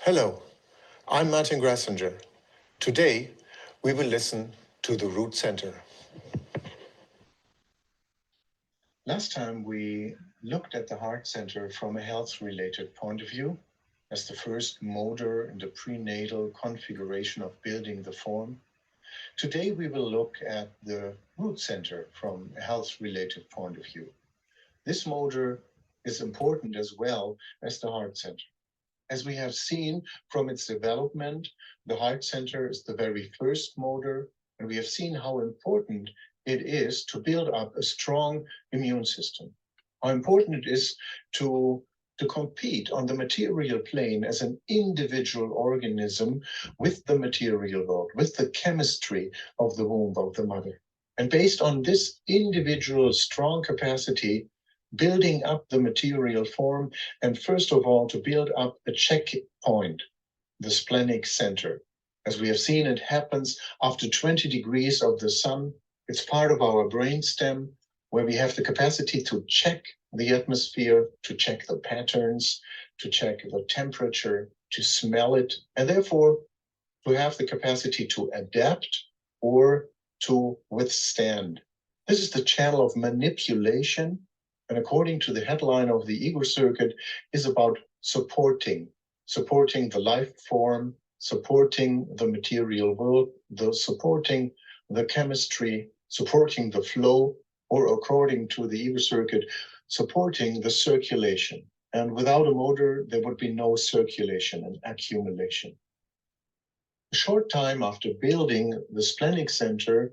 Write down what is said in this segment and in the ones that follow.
Hello, I'm Martin Grassinger. Today, we will listen to the root center. Last time we looked at the heart center from a health-related point of view as the first motor in the prenatal configuration of building the form. Today we will look at the root center from a health-related point of view. This motor is important as well as the heart center. As we have seen from its development, the heart center is the very first motor, and we have seen how important it is to build up a strong immune system. How important it is to compete on the material plane as an individual organism with the material world, with the chemistry of the womb of the mother. And based on this individual strong capacity, building up the material form, and first of all, to build up a checkpoint, the splenic center. As we have seen, it happens after 20 degrees of the sun. It's part of our brainstem, where we have the capacity to check the atmosphere, to check the patterns, to check the temperature, to smell it, and therefore to have the capacity to adapt or to withstand. This is the channel of manipulation, and according to the headline of the ego circuit, is about supporting the life form, supporting the material world, supporting the chemistry, supporting the flow, or according to the ego circuit, supporting the circulation. And without a motor, there would be no circulation and accumulation. A short time after building the splenic center,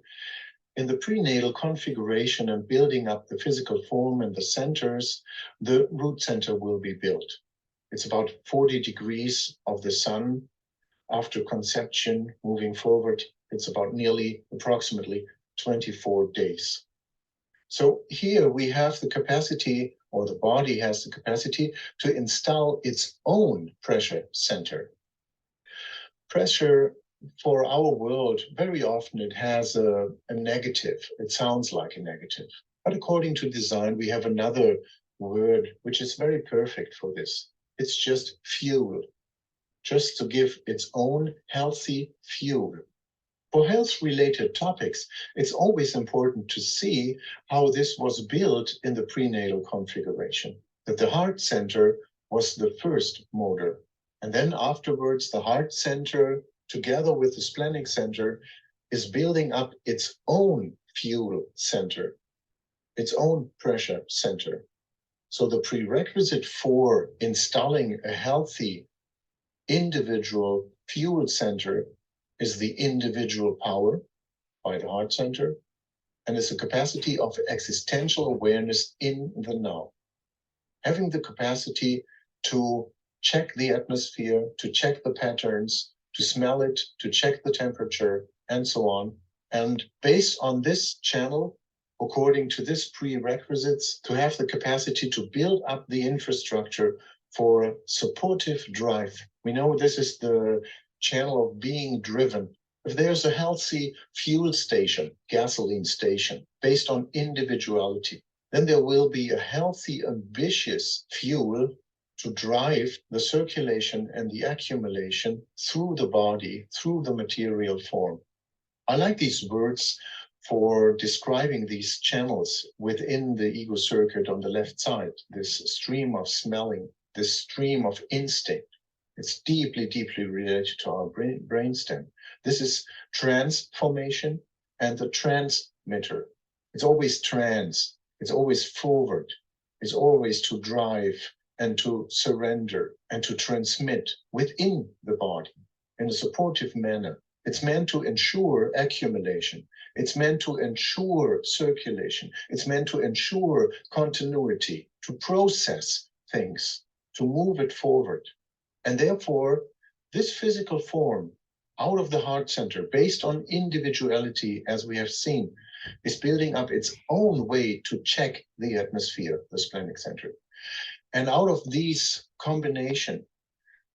in the prenatal configuration and building up the physical form and the centers, the root center will be built. It's about 40 degrees of the sun. After conception, moving forward, it's about approximately 24 days. So here we have the capacity, or the body has the capacity, to install its own pressure center. Pressure, for our world, very often it has a negative. It sounds like a negative. But according to design, we have another word which is very perfect for this. It's just fuel, just to give its own healthy fuel. For health-related topics, it's always important to see how this was built in the prenatal configuration, that the heart center was the first motor. And then afterwards, the heart center, together with the splenic center, is building up its own fuel center, its own pressure center. So the prerequisite for installing a healthy individual fuel center is the individual power by the heart center, and is the capacity of existential awareness in the now. Having the capacity to check the atmosphere, to check the patterns, to smell it, to check the temperature, and so on. And based on this channel, according to this prerequisites, to have the capacity to build up the infrastructure for supportive drive. We know this is the channel of being driven. If there's a healthy fuel station, gasoline station, based on individuality, then there will be a healthy, ambitious fuel to drive the circulation and the accumulation through the body, through the material form. I like these words for describing these channels within the ego circuit on the left side, this stream of smelling, this stream of instinct. It's deeply, deeply related to our brainstem. This is transformation and the transmitter. It's always trans, it's always forward, it's always to drive and to surrender and to transmit within the body in a supportive manner. It's meant to ensure accumulation. It's meant to ensure circulation. It's meant to ensure continuity, to process things, to move it forward. And therefore, this physical form out of the heart center, based on individuality, as we have seen, is building up its own way to check the atmosphere, the splenic center. And out of these combination,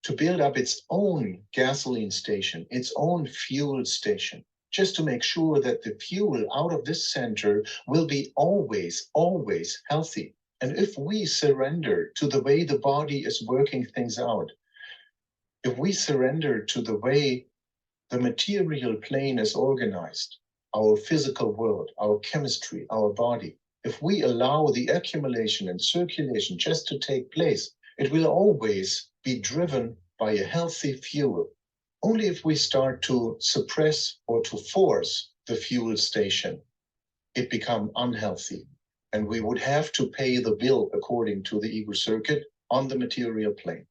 to build up its own gasoline station, its own fuel station, just to make sure that the fuel out of this center will be always, always healthy. And if we surrender to the way the body is working things out, if we surrender to the way the material plane is organized, our physical world, our chemistry, our body, if we allow the accumulation and circulation just to take place, it will always be driven by a healthy fuel. Only if we start to suppress or to force the fuel station, it becomes unhealthy. And we would have to pay the bill according to the ego circuit on the material plane.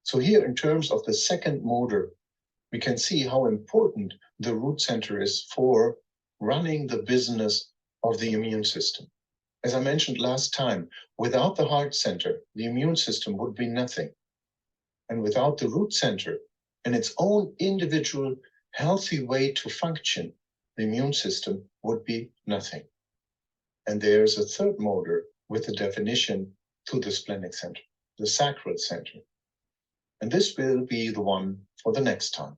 So here, in terms of the second motor, we can see how important the root center is for running the business of the immune system. As I mentioned last time, without the heart center, the immune system would be nothing. And without the root center, in its own individual healthy way to function, the immune system would be nothing. And there's a third motor with the definition to the splenic center, the sacral center. And this will be the one for the next time.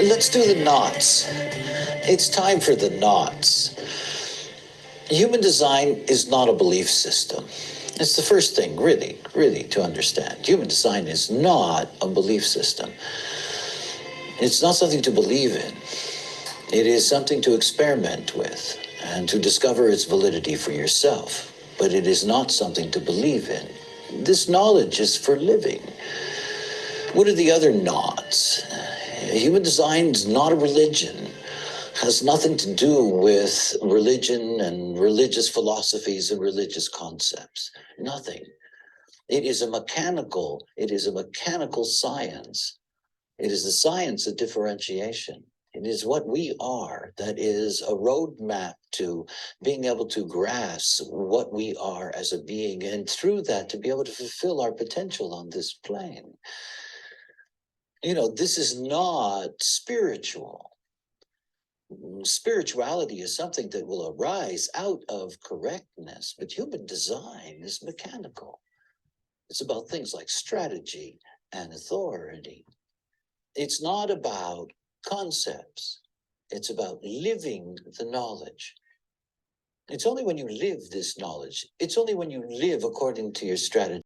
Let's do the knots. It's time for the knots. Human design is not a belief system. It's the first thing, really, to understand. Human design is not a belief system. It's not something to believe in. It is something to experiment with and to discover its validity for yourself. But it is not something to believe in. This knowledge is for living. What are the other knots? Human design is not a religion. Has nothing to do with religion and religious philosophies and religious concepts. Nothing. It is a mechanical science. It is the science of differentiation. It is what we are that is a roadmap to being able to grasp what we are as a being, and through that to be able to fulfill our potential on this plane. You know, this is not spiritual. Spirituality is something that will arise out of correctness, but human design is mechanical. It's about things like strategy and authority. It's not about concepts. It's about living the knowledge. It's only when you live this knowledge, it's only when you live according to your strategy